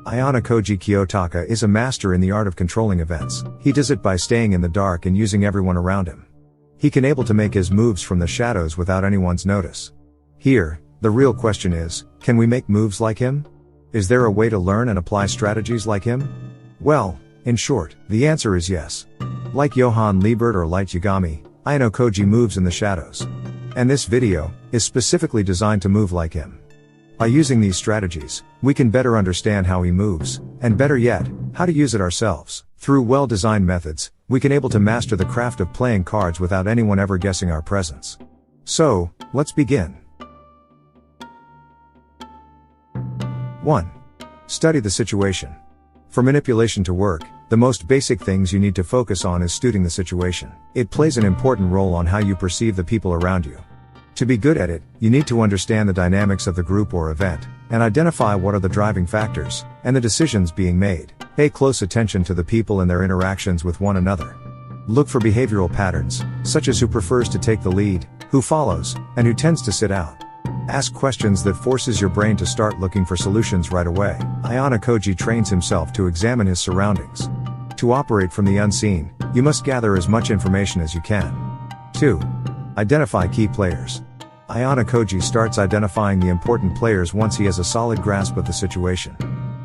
Ayanokoji Kiyotaka is a master in the art of controlling events. He does it by staying in the dark and using everyone around him. He can able to make his moves from the shadows without anyone's notice. Here, the real question is, can we make moves like him? Is there a way to learn and apply strategies like him? Well, in short, the answer is yes. Like Johann Liebert or Light Yagami, Ayanokoji moves in the shadows. And this video is specifically designed to move like him. By using these strategies, we can better understand how he moves, and better yet, how to use it ourselves. Through well-designed methods, we can able to master the craft of playing cards without anyone ever guessing our presence. So, let's begin. 1. Study the situation. For manipulation to work, the most basic things you need to focus on is studying the situation. It plays an important role on how you perceive the people around you. To be good at it, you need to understand the dynamics of the group or event, and identify what are the driving factors, and the decisions being made. Pay close attention to the people and their interactions with one another. Look for behavioral patterns, such as who prefers to take the lead, who follows, and who tends to sit out. Ask questions that forces your brain to start looking for solutions right away. Ayanokoji trains himself to examine his surroundings. To operate from the unseen, you must gather as much information as you can. 2. Identify key players. Ayanokoji starts identifying the important players once he has a solid grasp of the situation.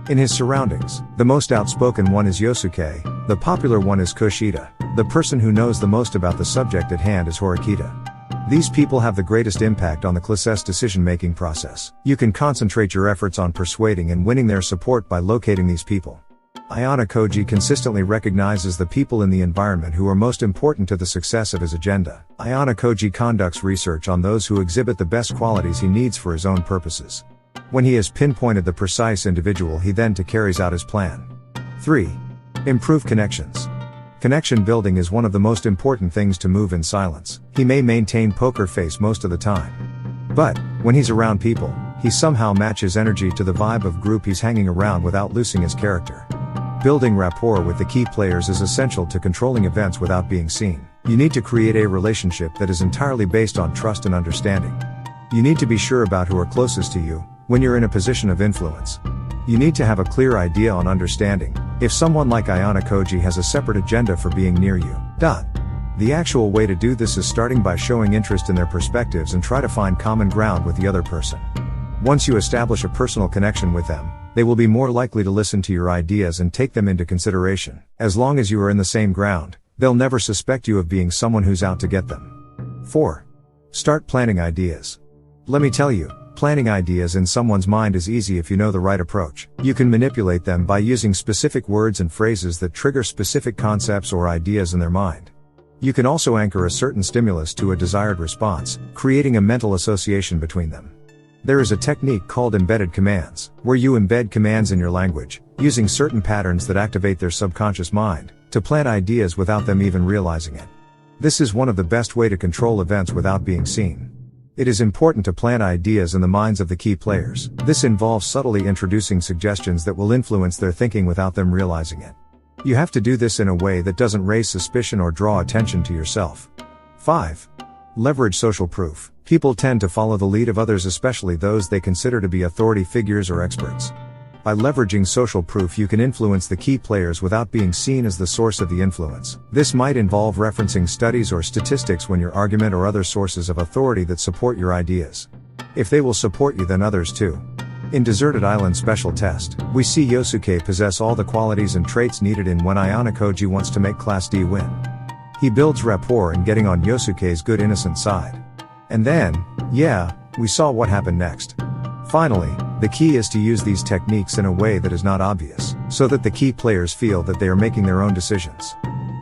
In his surroundings, the most outspoken one is Yosuke, the popular one is Kushida, the person who knows the most about the subject at hand is Horikita. These people have the greatest impact on the class's decision-making process. You can concentrate your efforts on persuading and winning their support by locating these people. Ayanokoji consistently recognizes the people in the environment who are most important to the success of his agenda. Ayanokoji conducts research on those who exhibit the best qualities he needs for his own purposes. When he has pinpointed the precise individual, he then carries out his plan. 3. Improve connections. Connection building is one of the most important things to move in silence. He may maintain poker face most of the time. But, when he's around people, he somehow matches energy to the vibe of group he's hanging around without losing his character. Building rapport with the key players is essential to controlling events without being seen. You need to create a relationship that is entirely based on trust and understanding. You need to be sure about who are closest to you, when you're in a position of influence. You need to have a clear idea on understanding, if someone like Ayanokoji has a separate agenda for being near you. The actual way to do this is starting by showing interest in their perspectives and try to find common ground with the other person. Once you establish a personal connection with them, they will be more likely to listen to your ideas and take them into consideration. As long as you are in the same ground, they'll never suspect you of being someone who's out to get them. 4. Start planning ideas. Let me tell you, planning ideas in someone's mind is easy if you know the right approach. You can manipulate them by using specific words and phrases that trigger specific concepts or ideas in their mind. You can also anchor a certain stimulus to a desired response, creating a mental association between them. There is a technique called embedded commands, where you embed commands in your language, using certain patterns that activate their subconscious mind, to plant ideas without them even realizing it. This is one of the best way to control events without being seen. It is important to plant ideas in the minds of the key players. This involves subtly introducing suggestions that will influence their thinking without them realizing it. You have to do this in a way that doesn't raise suspicion or draw attention to yourself. 5. Leverage social proof. People tend to follow the lead of others, especially those they consider to be authority figures or experts. By leveraging social proof, you can influence the key players without being seen as the source of the influence. This might involve referencing studies or statistics when your argument or other sources of authority that support your ideas. If they will support you, then others too. In Deserted Island Special Test, we see Yosuke possess all the qualities and traits needed in when Ayanokoji wants to make Class D win. He builds rapport in getting on Yosuke's good innocent side. And then, we saw what happened next. Finally, the key is to use these techniques in a way that is not obvious, so that the key players feel that they are making their own decisions.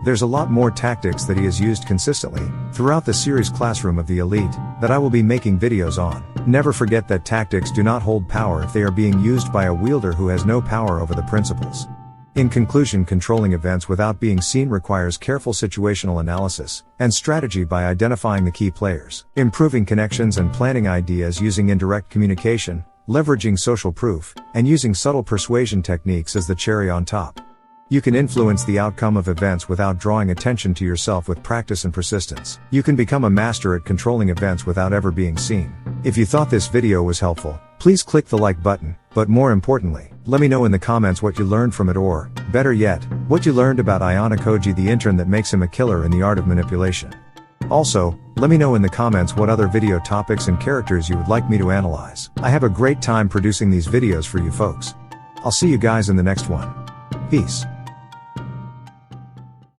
There's a lot more tactics that he has used consistently, throughout the series Classroom of the Elite, that I will be making videos on. Never forget that tactics do not hold power if they are being used by a wielder who has no power over the principles. In conclusion, controlling events without being seen requires careful situational analysis and strategy by identifying the key players, improving connections and planning ideas using indirect communication, leveraging social proof, and using subtle persuasion techniques as the cherry on top. You can influence the outcome of events without drawing attention to yourself with practice and persistence. You can become a master at controlling events without ever being seen. If you thought this video was helpful, please click the like button, but more importantly, Let me know in the comments what you learned from it, or, better yet, what you learned about Ayanokoji, the intern that makes him a killer in the art of manipulation. Also, let me know in the comments what other video topics and characters you would like me to analyze. I have a great time producing these videos for you folks. I'll see you guys in the next one. Peace.